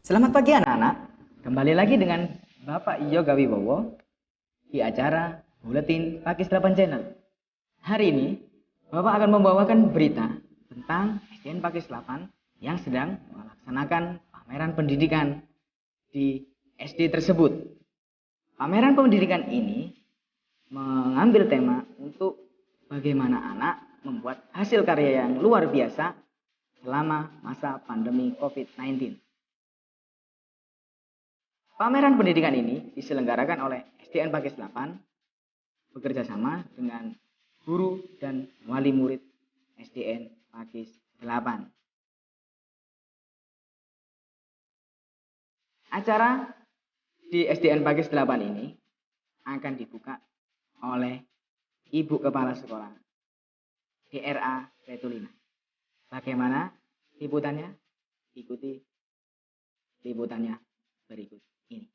Selamat pagi anak-anak, kembali lagi dengan Bapak Yoga Wibowo di acara Buletin Pakis 8 Channel. Hari ini Bapak akan membawakan berita tentang SDN Pakis 8 yang sedang melaksanakan pameran pendidikan di SD tersebut. Pameran pendidikan ini mengambil tema untuk bagaimana anak membuat hasil karya yang luar biasa selama masa pandemi COVID-19. Pameran pendidikan ini diselenggarakan oleh SDN Pakis 8 bekerja sama dengan guru dan wali murid SDN Pakis 8. Acara di SDN Pakis 8 ini akan dibuka oleh Ibu Kepala Sekolah DRA Retulina. Bagaimana liputannya? Ikuti liputannya berikut ini.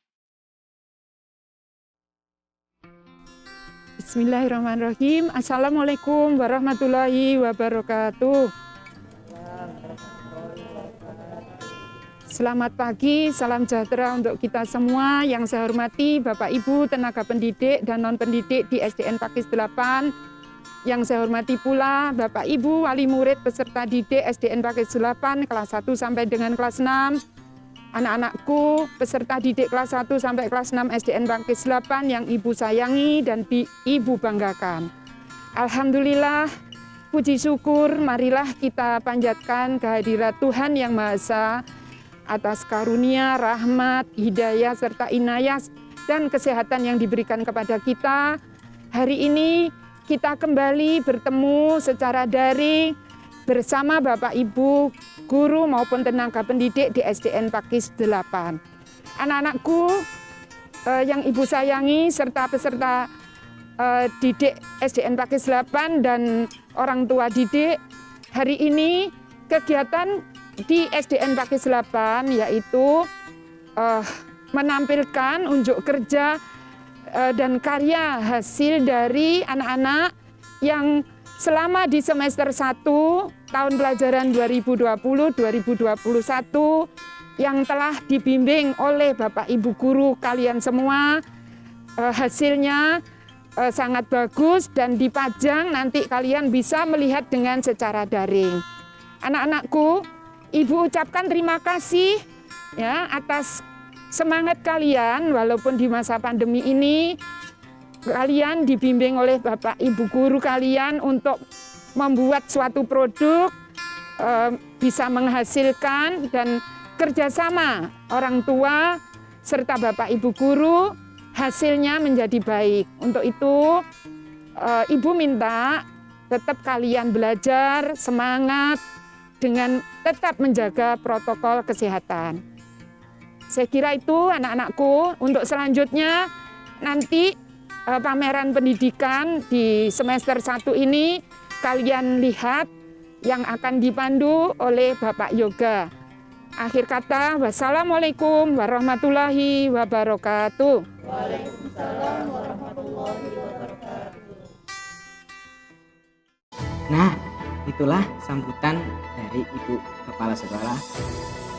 Bismillahirrahmanirrahim. Assalamualaikum warahmatullahi wabarakatuh. Selamat pagi, salam sejahtera untuk kita semua. Yang saya hormati Bapak Ibu tenaga pendidik dan non pendidik di SDN Pakis 8. Yang saya hormati pula Bapak Ibu wali murid peserta didik SDN Pakis 8 kelas 1 sampai dengan kelas 6. Anak-anakku peserta didik kelas 1 sampai kelas 6 SDN Pakis 8 yang Ibu sayangi dan Ibu banggakan. Alhamdulillah, puji syukur, marilah kita panjatkan kehadirat Tuhan Yang Maha Esa atas karunia, rahmat, hidayah, serta inayah dan kesehatan yang diberikan kepada kita. Hari ini kita kembali bertemu secara daring bersama Bapak Ibu, guru maupun tenaga pendidik di SDN Pakis 8. Anak-anakku yang Ibu sayangi serta peserta didik SDN Pakis 8 dan orang tua didik, hari ini kegiatan di SDN Pakis 8 yaitu menampilkan unjuk kerja dan karya hasil dari anak-anak yang selama di semester 1 tahun pelajaran 2020-2021 yang telah dibimbing oleh Bapak Ibu guru kalian semua, hasilnya sangat bagus dan dipajang, nanti kalian bisa melihat dengan secara daring. Anak-anakku, Ibu ucapkan terima kasih ya atas semangat kalian walaupun di masa pandemi ini kalian dibimbing oleh Bapak Ibu guru kalian untuk membuat suatu produk bisa menghasilkan dan kerjasama orang tua serta Bapak Ibu guru hasilnya menjadi baik. Untuk itu Ibu minta tetap kalian belajar semangat dengan tetap menjaga protokol kesehatan. Saya kira itu anak-anakku. Untuk selanjutnya nanti pameran pendidikan di semester 1 ini kalian lihat yang akan dipandu oleh Bapak Yoga. Akhir kata, wassalamualaikum warahmatullahi wabarakatuh. Waalaikumsalam warahmatullahi wabarakatuh. Nah, itulah sambutan dari Ibu Kepala Sekolah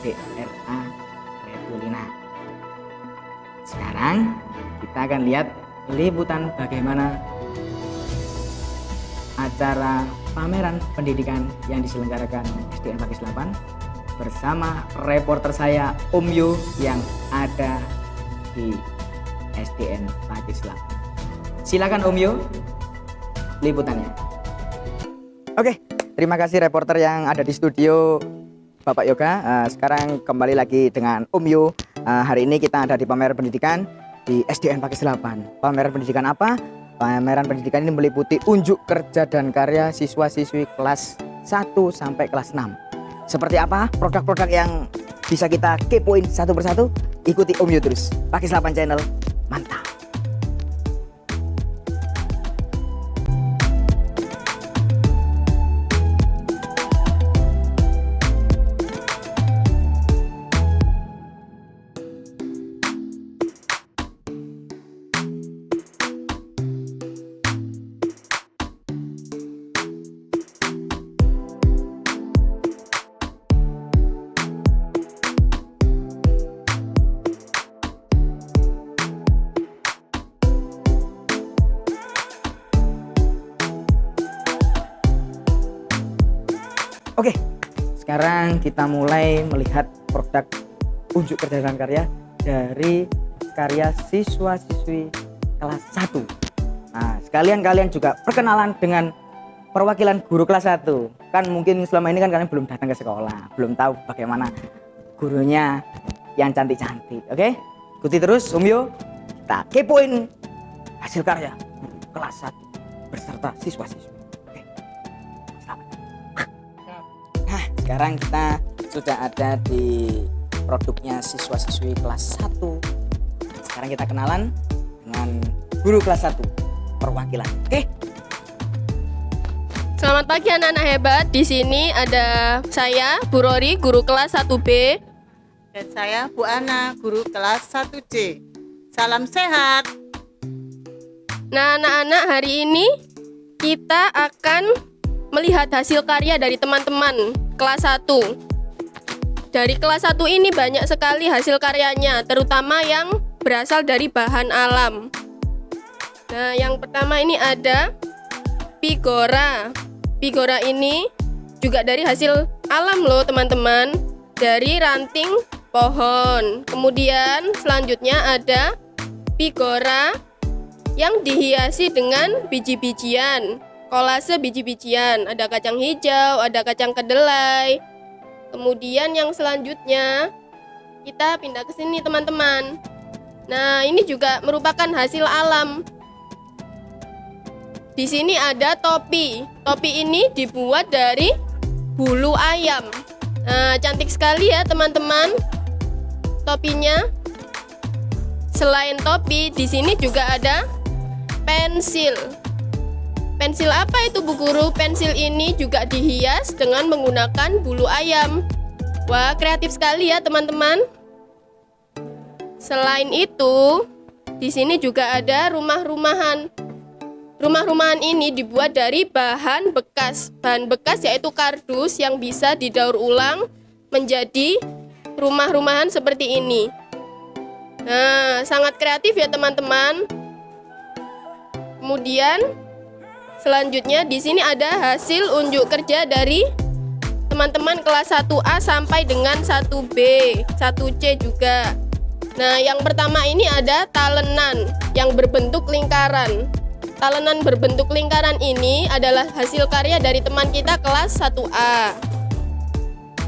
DRA Retulina. Sekarang kita akan lihat liputan bagaimana acara pameran pendidikan yang diselenggarakan SDN Pakis 8 bersama reporter saya Om Yu yang ada di SDN Pakis 8. Silakan Om Yu, liputannya. Oke, terima kasih reporter yang ada di studio Bapak Yoga. Sekarang kembali lagi dengan Om Yu. Hari ini kita ada di pameran pendidikan di SDN Pakis 8. Pameran pendidikan apa? Pameran pendidikan ini meliputi unjuk kerja dan karya siswa-siswi kelas 1 sampai kelas 6. Seperti apa produk-produk yang bisa kita kepoin satu persatu? Ikuti Om Yu terus. Pakis 8 Channel, mantap. Oke, sekarang kita mulai melihat produk unjuk kerja dan karya dari karya siswa-siswi kelas 1. Nah, sekalian kalian juga perkenalan dengan perwakilan guru kelas 1. Kan mungkin selama ini kan kalian belum datang ke sekolah, belum tahu bagaimana gurunya yang cantik-cantik. Oke, ikuti terus Om Yo, kita kepoin hasil karya kelas 1 beserta siswa-siswi. Oke, selamat. Nah, sekarang kita sudah ada di produknya siswa-siswi kelas 1. Sekarang kita kenalan dengan guru kelas 1 perwakilan. Oke. Selamat pagi anak-anak hebat. Di sini ada saya, Bu Rori, guru kelas 1B. Dan saya Bu Ana, guru kelas 1C. Salam sehat. Nah, anak-anak, hari ini kita akan melihat hasil karya dari teman-teman kelas 1. Dari kelas 1 ini banyak sekali hasil karyanya, terutama yang berasal dari bahan alam. Nah, yang pertama ini ada Pigora. Pigora ini juga dari hasil alam loh teman-teman, dari ranting pohon. Kemudian selanjutnya ada Pigora yang dihiasi dengan biji-bijian, kolase biji-bijian. Ada kacang hijau, ada kacang kedelai. Kemudian yang selanjutnya kita pindah ke sini teman-teman. Nah, ini juga merupakan hasil alam. Di sini ada topi. Topi ini dibuat dari bulu ayam. Nah, cantik sekali ya teman-teman topinya. Selain topi, di sini juga ada pensil. Pensil apa itu Bu Guru? Pensil ini juga dihias dengan menggunakan bulu ayam. Wah, kreatif sekali ya teman-teman. Selain itu, di sini juga ada rumah-rumahan. Rumah-rumahan ini dibuat dari bahan bekas. Bahan bekas yaitu kardus yang bisa didaur ulang menjadi rumah-rumahan seperti ini. Nah, sangat kreatif ya teman-teman. Kemudian selanjutnya di sini ada hasil unjuk kerja dari teman-teman kelas 1A sampai dengan 1B, 1C juga. Nah, yang pertama ini ada talenan yang berbentuk lingkaran. Talenan berbentuk lingkaran ini adalah hasil karya dari teman kita kelas 1A.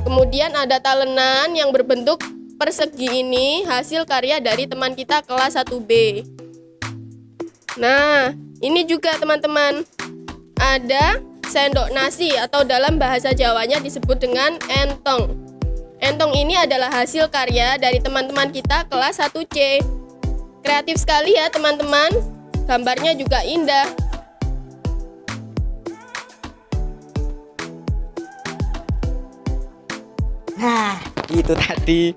Kemudian ada talenan yang berbentuk persegi ini hasil karya dari teman kita kelas 1B. Nah, ini juga teman-teman ada sendok nasi atau dalam bahasa Jawanya disebut dengan entong. Entong ini adalah hasil karya dari teman-teman kita kelas 1C. Kreatif sekali ya teman-teman. Gambarnya juga indah. Nah, itu tadi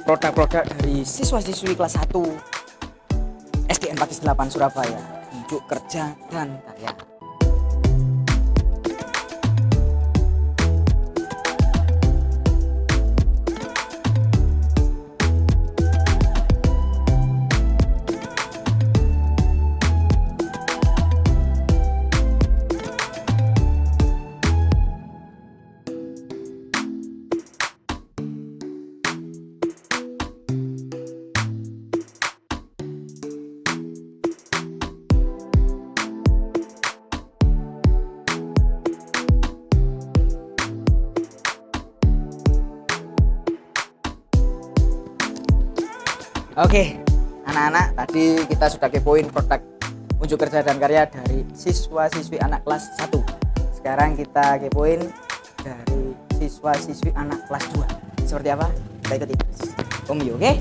produk-produk dari siswa-siswi kelas 1 SDN Pakis 8 Surabaya, unjuk kerja dan karya. Oke, anak-anak, tadi kita sudah kepoin produk unjuk kerja dan karya dari siswa-siswi anak kelas 1. Sekarang kita kepoin dari siswa-siswi anak kelas 2. Seperti apa? Kita ikuti Om Yo, oke?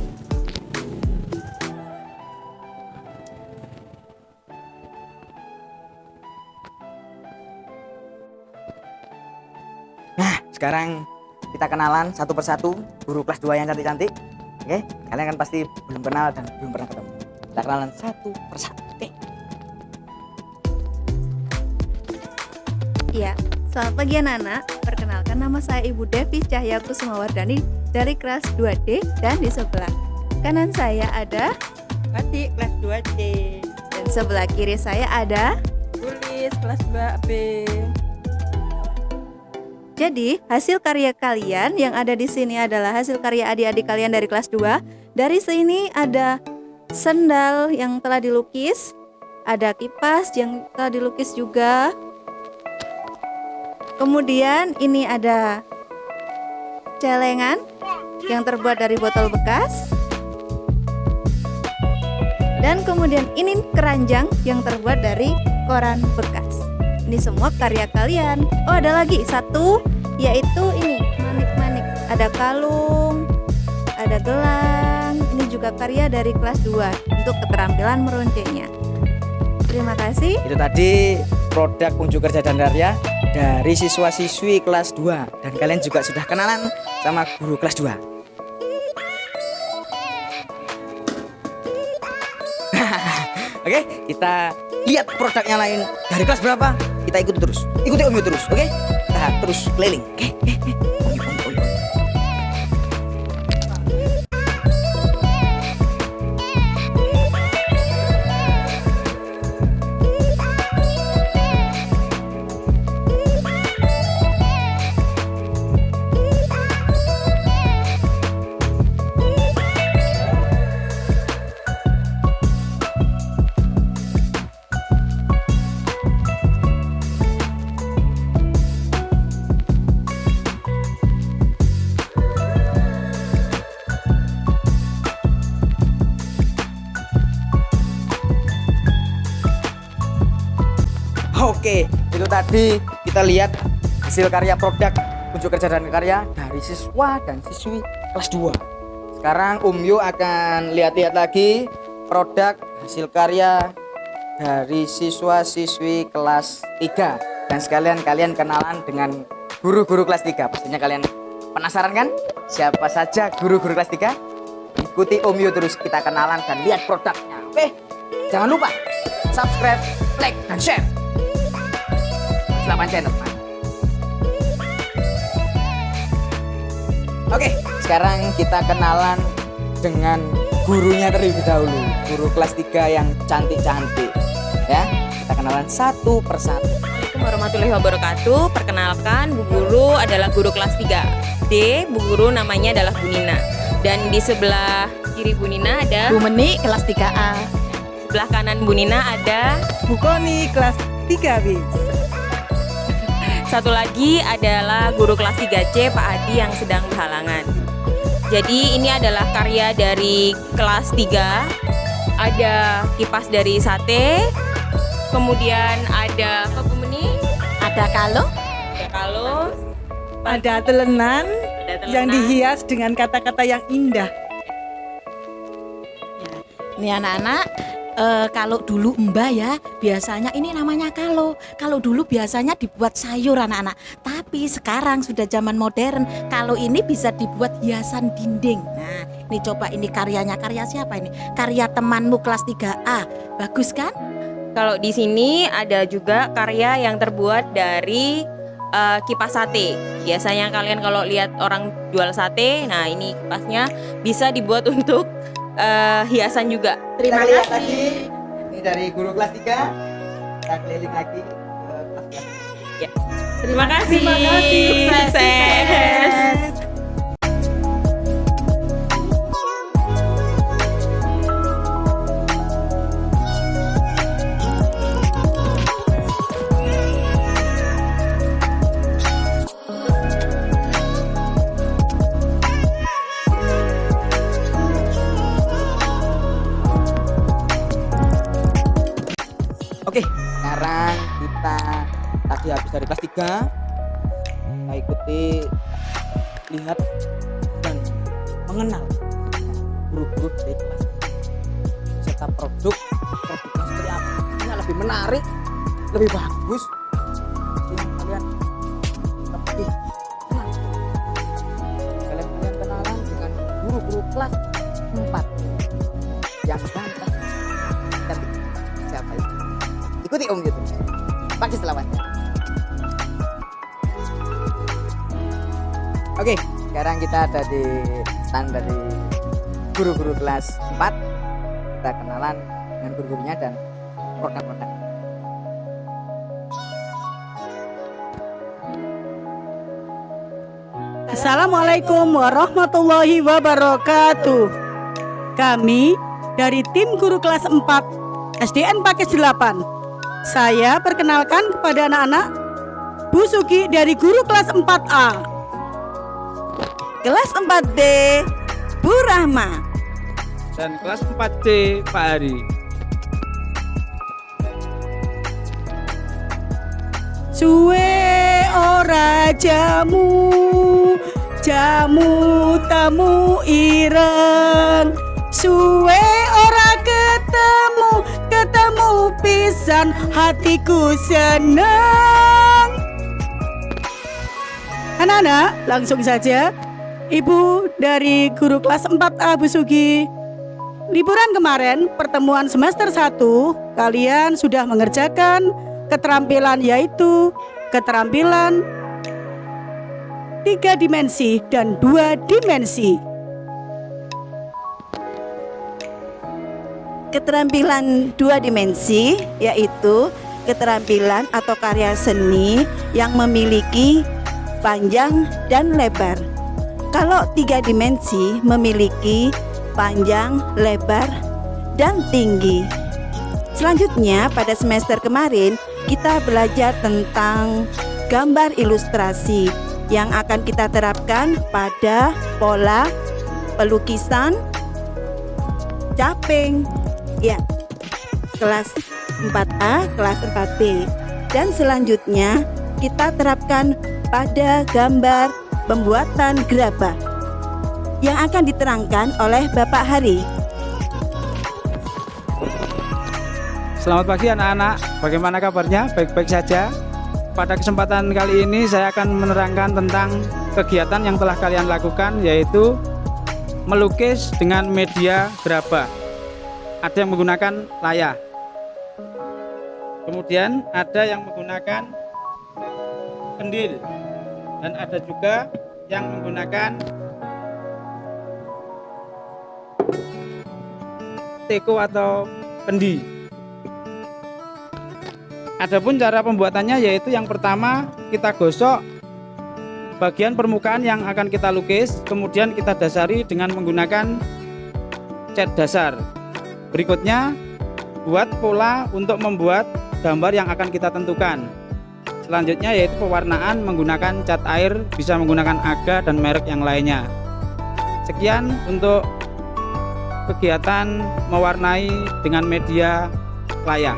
Nah, sekarang kita kenalan satu persatu guru kelas 2 yang cantik-cantik. Oke, kalian kan pasti belum kenal dan belum pernah ketemu. Kita kenalan satu persatu. Oke. Iya, selamat pagi anak-anak. Perkenalkan, nama saya Ibu Devi Cahya Kusumawardani dari kelas 2D, dan di sebelah kanan saya ada Adik kelas 2C. dan sebelah kiri saya ada. Tulis kelas 2B. Jadi, hasil karya kalian yang ada di sini adalah hasil karya adik-adik kalian dari kelas 2. Dari sini ada sendal yang telah dilukis, ada kipas yang telah dilukis juga. Kemudian ini ada celengan yang terbuat dari botol bekas. Dan kemudian ini keranjang yang terbuat dari koran bekas. Ini semua karya kalian. Oh, ada lagi satu, yaitu ini manik-manik. Ada kalung, ada gelang. Ini juga karya dari kelas 2 untuk keterampilan meroncengnya. Terima kasih. Itu tadi produk unjuk kerja dan karya dari siswa-siswi kelas 2. Dan kalian juga sudah kenalan sama guru kelas 2. Oke, kita lihat produknya lain dari kelas berapa. Kita ikuti terus. Ikuti Om Yu terus, oke? Kita terus keliling. Oke. Om Yu. Oke, itu tadi kita lihat hasil karya produk unjuk kerja dan karya dari siswa dan siswi kelas 2. Sekarang Om Yu akan lihat-lihat lagi produk hasil karya dari siswa-siswi kelas 3. Dan sekalian kalian kenalan dengan guru-guru kelas 3. Pastinya kalian penasaran kan? Siapa saja guru-guru kelas 3? Ikuti Om Yu terus, kita kenalan dan lihat produknya. Oke, jangan lupa subscribe, like, dan share 8 channel. Oke, sekarang kita kenalan dengan gurunya terlebih dahulu. Guru kelas 3 yang cantik-cantik. Ya, kita kenalan satu persatu. Assalamualaikum warahmatullahi wabarakatuh. Perkenalkan, Bu Guru adalah guru kelas 3D. Bu Guru namanya adalah Bu Nina. Dan di sebelah kiri Bu Nina ada Bu Meni kelas 3A. sebelah kanan Bu Nina ada Bu Koni kelas 3B. satu lagi adalah guru kelas 3C Pak Adi yang sedang berhalangan. Jadi ini adalah karya dari kelas 3. Ada kipas dari sate, kemudian ada apa Bu Meni? Ada kalung, Ada kalung, ada telenan ada yang telenan. dihias dengan kata-kata yang indah. Ini anak-anak, kalau dulu Mbak ya, biasanya ini namanya kalau dulu biasanya dibuat sayur anak-anak. Tapi sekarang sudah zaman modern, kalau ini bisa dibuat hiasan dinding. Nah, ini coba, ini karyanya, karya siapa ini? Karya temanmu kelas 3A. Bagus kan? Kalau di sini ada juga karya yang terbuat dari kipas sate. Biasanya kalian kalau lihat orang jual sate, nah ini kipasnya bisa dibuat untuk hiasan juga. Terima Kita lihat kasih. lagi. Ini dari guru kelas 3. Kita keliling lagi ke kelas 3. Terima kasih. Terima kasih. Sukses. Oke, sekarang kita tadi habis dari kelas 3. Kita ikuti, lihat dan mengenal guru-guru dari kelas 3 serta produknya seperti apa. Ini lebih menarik, lebih bagus. Pastinya kalian lebih senang. Kalian kenalan dengan guru-guru kelas 4 yang ganteng. Cantik. Siapa itu? Ikuti Om Yu terus. Pakai selamatnya. Oke, sekarang kita ada di stand dari guru-guru kelas 4. Kita kenalan dengan guru-gurunya dan produk-produk. Assalamualaikum warahmatullahi wabarakatuh. Kami dari tim guru kelas 4 SDN Pakis 8. Saya perkenalkan kepada anak-anak Bu Suki dari guru kelas 4A. Kelas 4D Bu Rahma. Dan kelas 4C Pak Hari. Suwe ora jamu, jamu tamu ireng. Suwe ora ketemu, ketemu pisan hatiku senang. Anak-anak, langsung saja. Ibu dari guru kelas 4A Bu Sugi. Liburan kemarin, pertemuan semester 1, kalian sudah mengerjakan keterampilan yaitu keterampilan 3 dimensi dan 2 dimensi. Keterampilan 2 dimensi yaitu keterampilan atau karya seni yang memiliki panjang dan lebar. Kalau 3 dimensi memiliki panjang, lebar, dan tinggi. Selanjutnya pada semester kemarin kita belajar tentang gambar ilustrasi yang akan kita terapkan pada pola pelukisan caping. Ya, kelas 4A, kelas 4B. Dan selanjutnya kita terapkan pada gambar pembuatan gerabah yang akan diterangkan oleh Bapak Hari. Selamat pagi anak-anak, bagaimana kabarnya? Baik-baik saja. Pada kesempatan kali ini saya akan menerangkan tentang kegiatan yang telah kalian lakukan, yaitu melukis dengan media gerabah. Ada yang menggunakan layar, kemudian ada yang menggunakan kendil, dan ada juga yang menggunakan teko atau kendi. Adapun cara pembuatannya yaitu yang pertama kita gosok bagian permukaan yang akan kita lukis, kemudian kita dasari dengan menggunakan cat dasar. Berikutnya buat pola untuk membuat gambar yang akan kita tentukan. Selanjutnya yaitu pewarnaan menggunakan cat air, bisa menggunakan aga dan merek yang lainnya. Sekian untuk kegiatan mewarnai dengan media layang.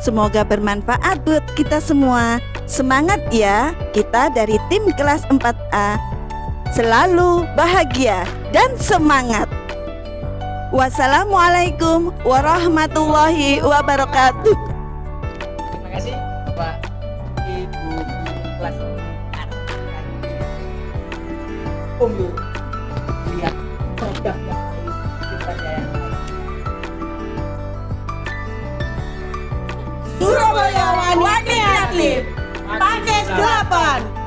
Semoga bermanfaat buat kita semua. Semangat ya, kita dari tim kelas 4A. Selalu bahagia dan semangat. Wassalamualaikum warahmatullahi wabarakatuh. Terima kasih Pak Ibu kelas Om Yu. Lihat produk yang lain, cintanya yang lain. Surabaya Wani Kreatif Pakis 8.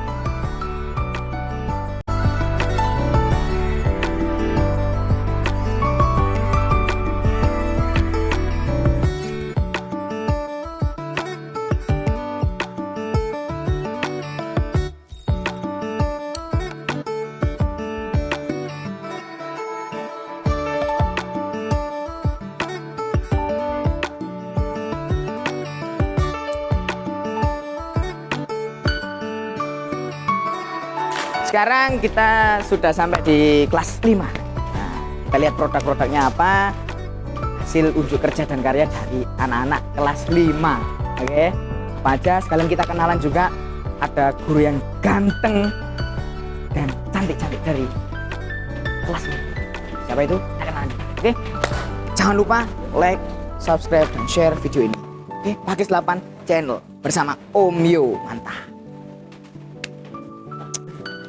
Sekarang kita sudah sampai di kelas 5. Nah, kita lihat produk-produknya apa, hasil unjuk kerja dan karya dari anak-anak kelas 5. Oke, apa aja sekalian kita kenalan juga. Ada guru yang ganteng dan cantik-cantik dari kelas 5. Siapa itu? Kita kenalan. Oke, jangan lupa like, subscribe, dan share video ini. Oke, Pakis 8 channel bersama Om Yo. Mantap.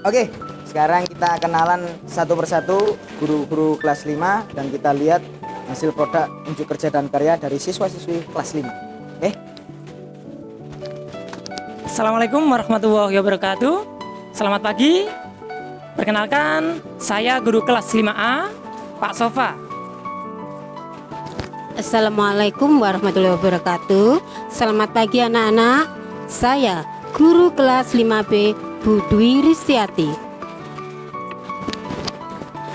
Oke, sekarang kita kenalan satu persatu guru-guru kelas 5 dan kita lihat hasil produk unjuk kerja dan karya dari siswa-siswi kelas 5. Oke. Assalamualaikum warahmatullahi wabarakatuh. Selamat pagi. Perkenalkan, saya guru kelas 5A, Pak Sofa. Assalamualaikum warahmatullahi wabarakatuh. Selamat pagi anak-anak. Saya guru kelas 5B, Ibu Dwi Ristiati.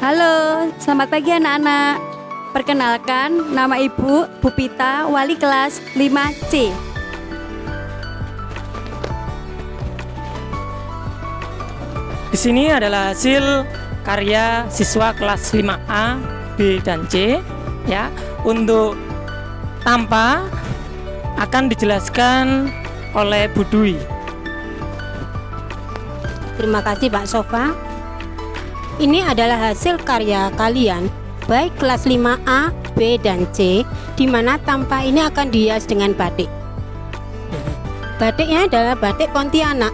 Halo, selamat pagi anak-anak. Perkenalkan, nama Ibu Bupita, wali kelas 5C. Di sini adalah hasil karya siswa kelas 5A, B, dan C. Ya, untuk tanpa akan dijelaskan oleh Bu Dwi. Terima kasih Pak Sofa. Ini adalah hasil karya kalian, baik kelas 5A, B, dan C, di mana tampak ini akan dihias dengan batik. Batiknya adalah batik Pontianak,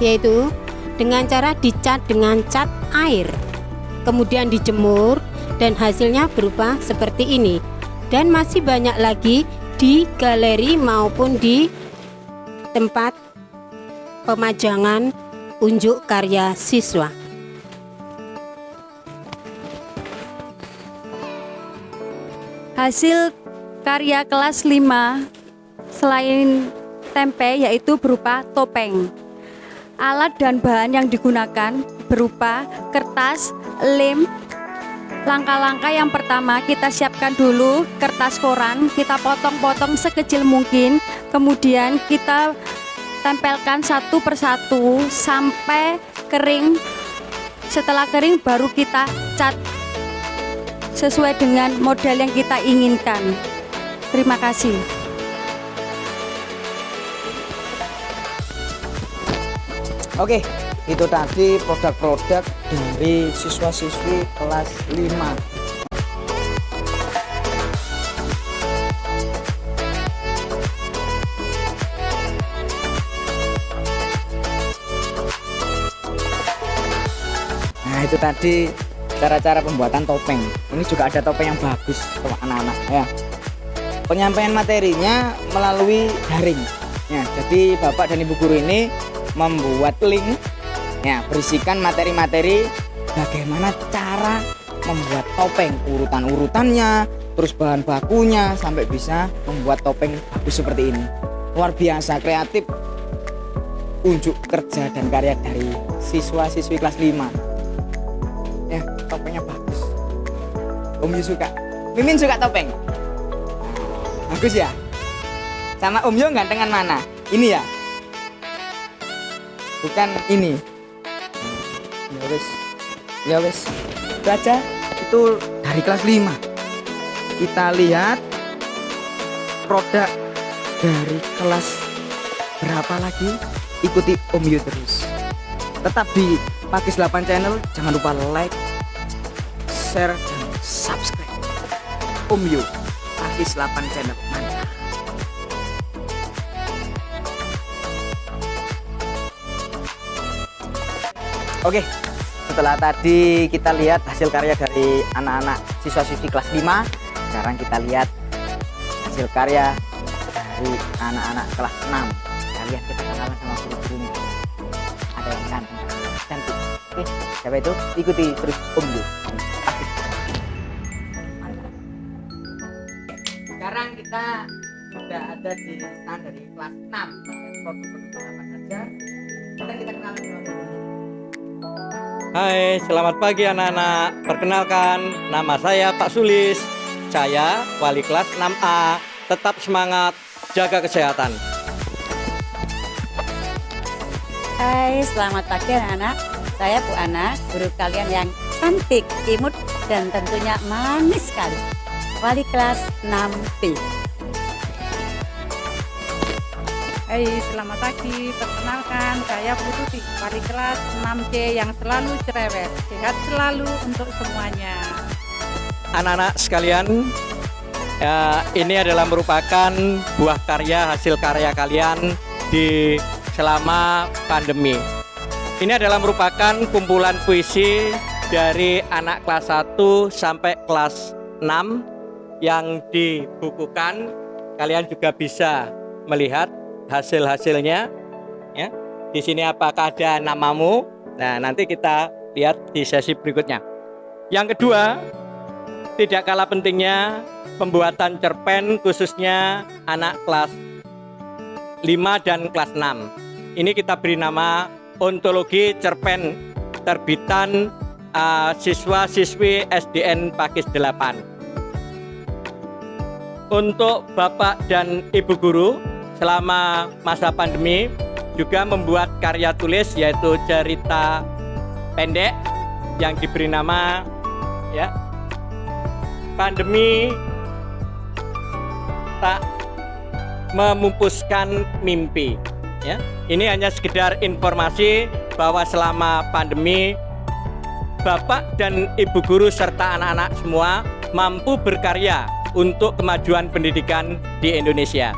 yaitu dengan cara dicat dengan cat air, kemudian dijemur, dan hasilnya berupa seperti ini. Dan masih banyak lagi di galeri maupun di tempat pemajangan unjuk karya siswa. Hasil karya kelas 5 selain tempe yaitu berupa topeng. Alat dan bahan yang digunakan berupa kertas, lem. Langkah-langkah yang pertama, kita siapkan dulu kertas koran, kita potong-potong sekecil mungkin, kemudian kita tempelkan satu persatu sampai kering. Setelah kering baru kita cat sesuai dengan model yang kita inginkan. Terima kasih. Oke, itu tadi produk-produk dari siswa-siswi kelas 5. Nah, itu tadi cara-cara pembuatan topeng. Ini juga ada topeng yang bagus untuk anak-anak ya. Penyampaian materinya melalui daring. Ya, jadi Bapak dan Ibu guru ini membuat link ya, berisikan materi-materi bagaimana cara membuat topeng, urutan-urutannya, terus bahan bakunya sampai bisa membuat topeng bagus seperti ini. Luar biasa kreatif, unjuk kerja dan karya dari siswa-siswi kelas 5. Ya, topengnya bagus. Om Yu suka. Mimin suka topeng. Bagus ya. Sama Om Yu gantengan mana? Ini ya. Bukan ini. Ya wes. Ya wes. Baca itu dari kelas 5. Kita lihat produk dari kelas berapa lagi? Ikuti Om Yu terus. Tetap di Pakis 8 channel, jangan lupa like, share, dan subscribe. Om Yu, Pakis 8 channel, mantap. Oke, setelah tadi kita lihat hasil karya dari anak-anak siswa-siswi kelas 5, sekarang kita lihat hasil karya dari anak-anak kelas 6. Kalian kita kenalan sama guru-gurunya. Ada yang cantik. Oke, siapa itu? Ikuti terus Om Yu. Sekarang kita sudah ada di stand dari kelas 6. Produk-produk apa saja? Sekarang kita kenalan sama gurunya. Hai, selamat pagi anak-anak. Perkenalkan, nama saya Pak Sulis. Saya wali kelas 6A. Tetap semangat, jaga kesehatan. Hai, selamat pagi anak-anak. Saya Bu Ana, guru kalian yang cantik, imut, dan tentunya manis sekali. Wali kelas 6B. Hai, selamat pagi. Perkenalkan, saya Pututi, wali kelas 6C yang selalu cerewet. Sehat selalu untuk semuanya. Anak-anak sekalian, ini adalah merupakan buah karya, hasil karya kalian di selama pandemi. Ini adalah merupakan kumpulan puisi dari anak kelas 1 sampai kelas 6 yang dibukukan. Kalian juga bisa melihat hasil-hasilnya ya. Di sini apakah ada namamu? Nah, nanti kita lihat di sesi berikutnya. Yang kedua, tidak kalah pentingnya pembuatan cerpen khususnya anak kelas 5 dan kelas 6. Ini kita beri nama ontologi cerpen terbitan siswa-siswi SDN Pakis 8. Untuk Bapak dan Ibu guru selama masa pandemi juga membuat karya tulis yaitu cerita pendek yang diberi nama ya Pandemi Tak Memupuskan Mimpi ya. Ini hanya sekedar informasi bahwa selama pandemi Bapak dan Ibu guru serta anak-anak semua mampu berkarya untuk kemajuan pendidikan di Indonesia.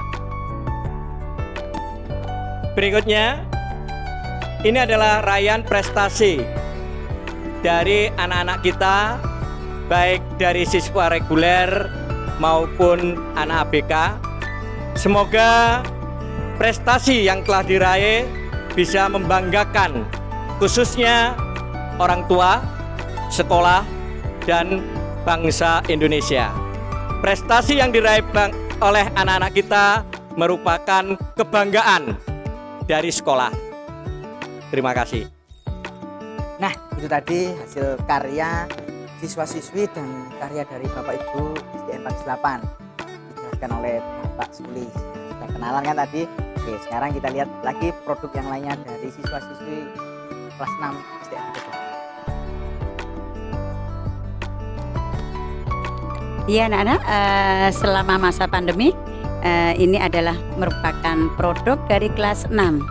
Berikutnya, ini adalah raihan prestasi dari anak-anak kita, baik dari siswa reguler maupun anak ABK. Semoga prestasi yang telah diraih bisa membanggakan khususnya orang tua, sekolah, dan bangsa Indonesia. Prestasi yang diraih oleh anak-anak kita merupakan kebanggaan dari sekolah. Terima kasih. Nah, itu tadi hasil karya siswa-siswi dan karya dari Bapak Ibu SDN Pakis 8 dijelaskan oleh Bapak Suli. Sudah kenalan kan tadi? Oke, sekarang kita lihat lagi produk yang lainnya dari siswa-siswi kelas 6 SDN Pakis 8. Iya anak-anak, selama masa pandemi ini adalah merupakan produk dari kelas 6.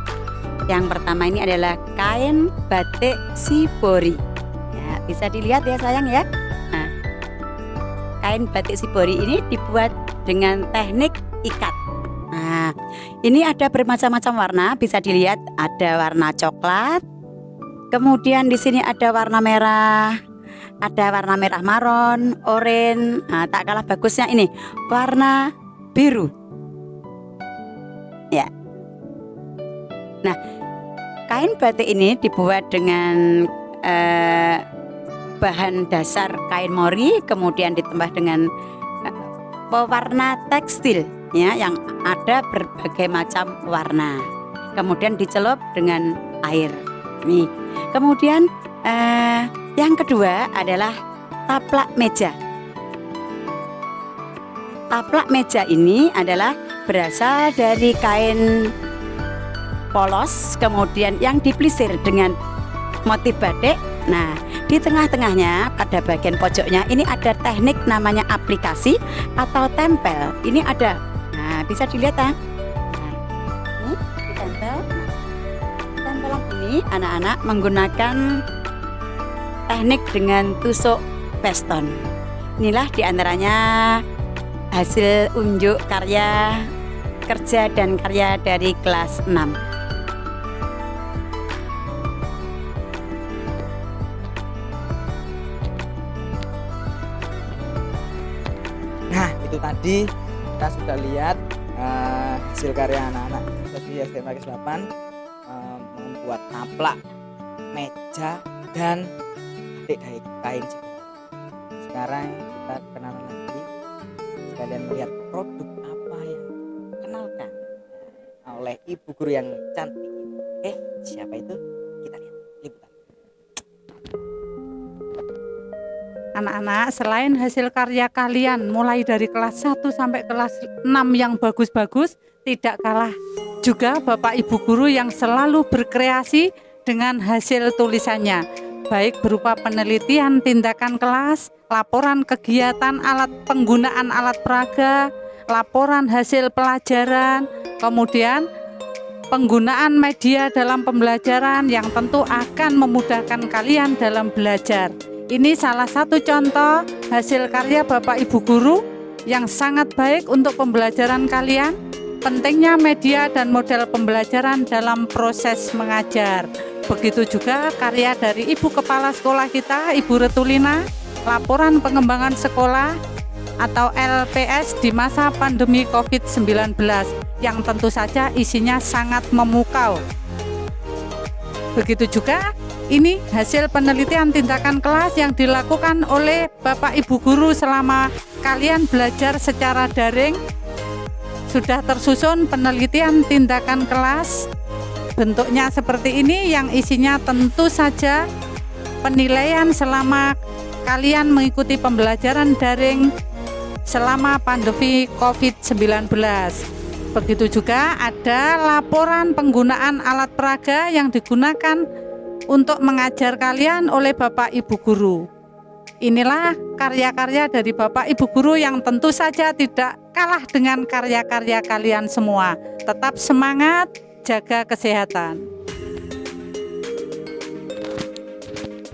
Yang pertama ini adalah kain batik Shibori. Ya, bisa dilihat ya sayang ya. Nah, kain batik Shibori ini dibuat dengan teknik ikat. Nah, ini ada bermacam-macam warna, bisa dilihat ada warna coklat. Kemudian di sini ada warna merah. Ada warna merah maron, oranye, nah, tak kalah bagusnya ini warna biru. Ya. Nah, kain batik ini dibuat dengan bahan dasar kain mori, kemudian ditambah dengan pewarna tekstil, ya, yang ada berbagai macam warna. Kemudian dicelup dengan air. Nih, kemudian yang kedua adalah taplak meja. Taplak meja ini adalah berasal dari kain polos, kemudian yang dipelisir dengan motif batik. Nah, di tengah-tengahnya pada bagian pojoknya ini ada teknik namanya aplikasi atau tempel. Ini ada. Nah, bisa dilihat ya. Nah, ini ditempel. Nah, tempelan ini anak-anak menggunakan teknik dengan tusuk peston. Inilah diantaranya hasil unjuk karya kerja dan karya dari kelas 6. Nah, itu tadi kita sudah lihat hasil karya anak-anak siswa SDN Pakis 8 membuat taplak, meja, dan batik kain Shibori. Sekarang kita kenalan lagi, sekalian melihat produk apa yang dikenalkan oleh ibu guru yang cantik ini. Siapa itu? Kita lihat liputan. Anak-anak, selain hasil karya kalian mulai dari kelas 1 sampai kelas 6 yang bagus-bagus, tidak kalah juga Bapak Ibu guru yang selalu berkreasi dengan hasil tulisannya, baik berupa penelitian tindakan kelas, laporan kegiatan penggunaan alat peraga, laporan hasil pelajaran, kemudian penggunaan media dalam pembelajaran yang tentu akan memudahkan kalian dalam belajar. Ini salah satu contoh hasil karya Bapak Ibu guru yang sangat baik untuk pembelajaran kalian. Pentingnya media dan model pembelajaran dalam proses mengajar. Begitu juga karya dari Ibu Kepala Sekolah kita, Ibu Retulina, laporan pengembangan sekolah atau LPS di masa pandemi COVID-19 yang tentu saja isinya sangat memukau. Begitu juga ini hasil penelitian tindakan kelas yang dilakukan oleh Bapak Ibu guru selama kalian belajar secara daring. Sudah tersusun penelitian tindakan kelas bentuknya seperti ini yang isinya tentu saja penilaian selama kalian mengikuti pembelajaran daring selama pandemi COVID-19. Begitu juga ada laporan penggunaan alat peraga yang digunakan untuk mengajar kalian oleh Bapak Ibu Guru. Inilah karya-karya dari Bapak Ibu Guru yang tentu saja tidak kalah dengan karya-karya kalian semua. Tetap semangat, jaga kesehatan.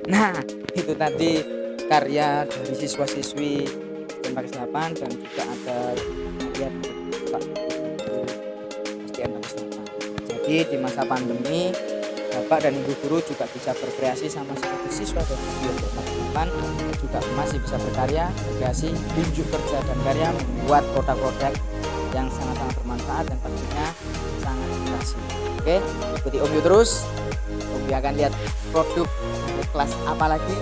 Nah, itu tadi karya dari siswa-siswi SDN Pakis 8 dan juga ada karya dari Pak Ibu SDN Pakis 8. Jadi di masa pandemi Bapak dan Ibu Guru juga bisa berkreasi sama seperti siswa dan siswi SDN Pakis 8 juga masih bisa berkarya, berkreasi, unjuk kerja dan karya membuat produk-produk yang sangat-sangat bermanfaat dan pastinya sangat berhasil. Oke, ikuti Om Yu terus. Om Yu akan lihat produk dari kelas apa lagi.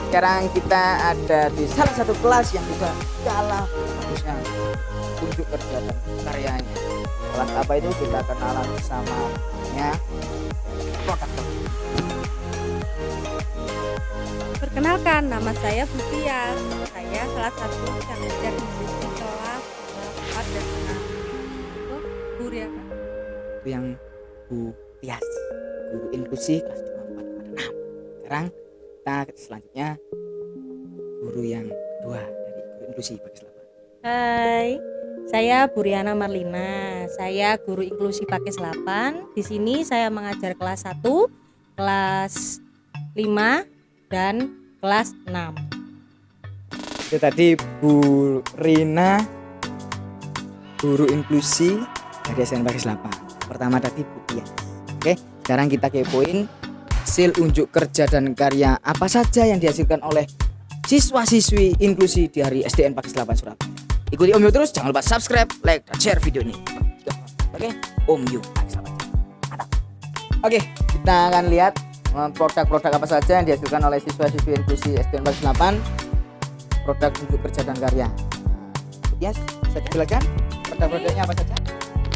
Sekarang kita ada di salah satu kelas yang juga kalah bagusnya unjuk kerja dan karyanya. Kelas apa itu kita kenalan sama produk. Perkenalkan, nama saya Butia. Saya salah satu yang belajar di sini kelas 4 dan 6. Bu Riana. Itu yang Bu Tias, guru inklusi kelas 2, 4, 6. Sekarang kita selanjutnya guru yang kedua dari guru inklusi Pakis 8. Hai, saya Bu Riana Marlina. Saya guru inklusi Pakis 8. Di sini saya mengajar kelas 1, kelas 5 dan kelas 6. Itu tadi Bu Rina, guru inklusi dari SDN Pakis 8. Pertama tadi Bu Tias. Oke, sekarang kita kepoin hasil unjuk kerja dan karya apa saja yang dihasilkan oleh siswa-siswi inklusi dari SDN Pakis 8 Surabaya. Ikuti Om Yu terus, jangan lupa subscribe, like, dan share video ini. Oke, Om Yu Pakis 8. Mantap. Oke, kita akan lihat produk-produk apa saja yang dihasilkan oleh siswa-siswi inklusi SDN Pakis 8. Produk unjuk kerja dan karya. Yes, bisa dijelaskan produk-produknya apa saja?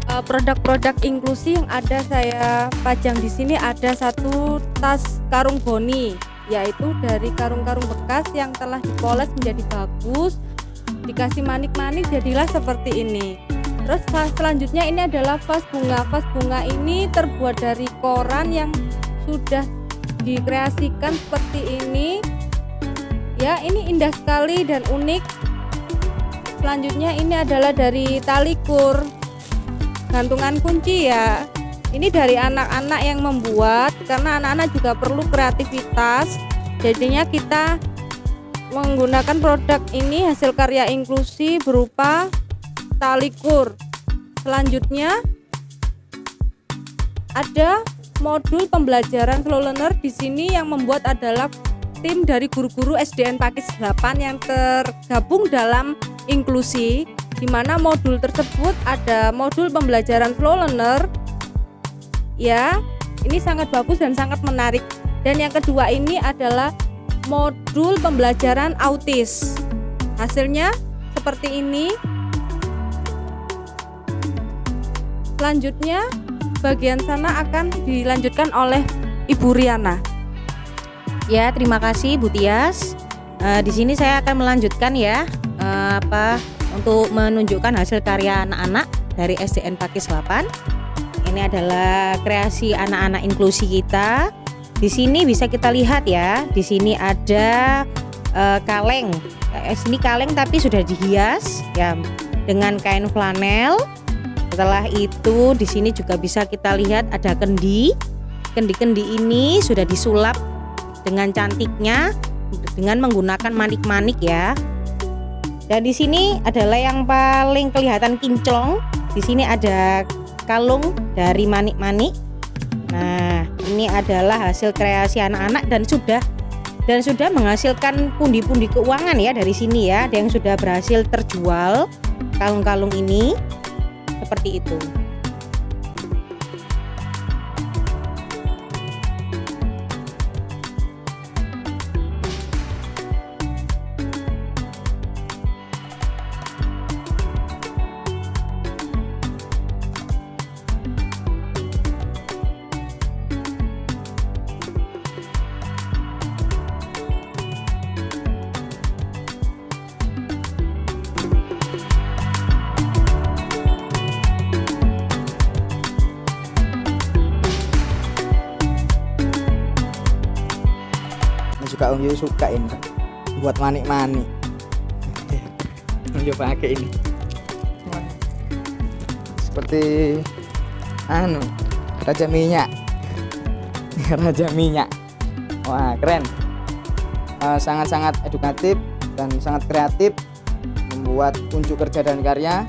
Produk-produk inklusi yang ada saya pajang di sini ada satu tas karung boni, yaitu dari karung-karung bekas yang telah dipoles menjadi bagus, dikasih manik-manik jadilah seperti ini. Terus selanjutnya ini adalah vas bunga. Vas bunga ini terbuat dari koran yang sudah dikreasikan seperti ini. Ya, ini indah sekali dan unik. Selanjutnya ini adalah dari tali kur, gantungan kunci ya. Ini dari anak-anak yang membuat, karena anak-anak juga perlu kreativitas. Jadinya kita menggunakan produk ini hasil karya inklusi berupa tali kur. Selanjutnya ada modul pembelajaran slow learner. Di sini yang membuat adalah tim dari guru-guru SDN Pakis 8 yang tergabung dalam inklusi, di mana modul tersebut ada modul pembelajaran slow learner. Ya, ini sangat bagus dan sangat menarik. Dan yang kedua ini adalah modul pembelajaran autis. Hasilnya seperti ini. Selanjutnya bagian sana akan dilanjutkan oleh Ibu Riana. Ya, terima kasih Bu Tias. Di sini saya akan melanjutkan ya untuk menunjukkan hasil karya anak-anak dari SDN Pakis 8. Ini adalah kreasi anak-anak inklusi kita. Di sini bisa kita lihat ya. Di sini ada kaleng. Ini kaleng tapi sudah dihias ya dengan kain flanel. Setelah itu di sini juga bisa kita lihat ada kendi. Kendi-kendi ini sudah disulap dengan cantiknya dengan menggunakan manik-manik ya. Dan di sini adalah yang paling kelihatan kinclong. Di sini ada kalung dari manik-manik. Nah, ini adalah hasil kreasi anak-anak dan sudah menghasilkan pundi-pundi keuangan ya dari sini ya. Ada yang sudah berhasil terjual kalung-kalung ini seperti itu. Dan juga Om Yu suka ini buat manik-manik. Om Yu pakai ini seperti raja minyak. Raja minyak. Wah, keren. Sangat-sangat edukatif dan sangat kreatif, membuat unjuk kerja dan karya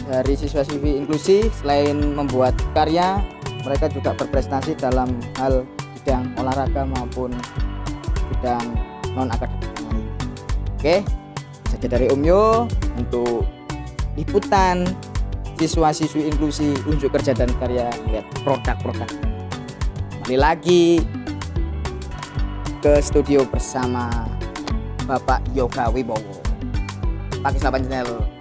dari siswa-siswi inklusi. Selain membuat karya, mereka juga berprestasi dalam hal bidang olahraga maupun bidang non akademik. Oke, saja dari Om Yu untuk liputan siswa-siswi inklusi unjuk kerja dan karya melihat produk-produk. Kembali lagi ke studio bersama Bapak Yoga Wibowo, Pakis 8 Channel.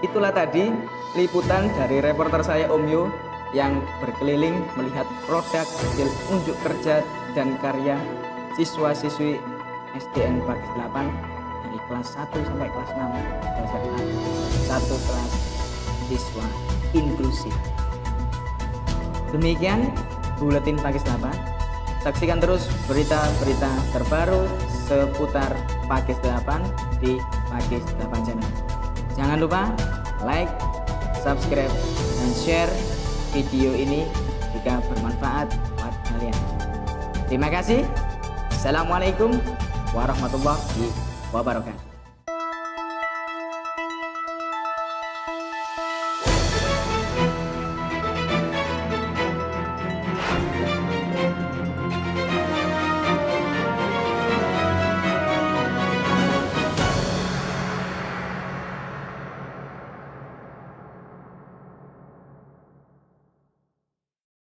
Itulah tadi liputan dari reporter saya Om Yu yang berkeliling melihat produk hasil unjuk kerja dan karya siswa-siswi SDN Pakis 8 dari kelas 1 sampai kelas 6 dasar satu kelas siswa inklusif. Demikian buletin Pakis 8. Saksikan terus berita-berita terbaru seputar Pakis 8 di Pakis 8 Channel. Jangan lupa like, subscribe, dan share video ini jika bermanfaat buat kalian. Terima kasih. Assalamualaikum warahmatullahi wabarakatuh.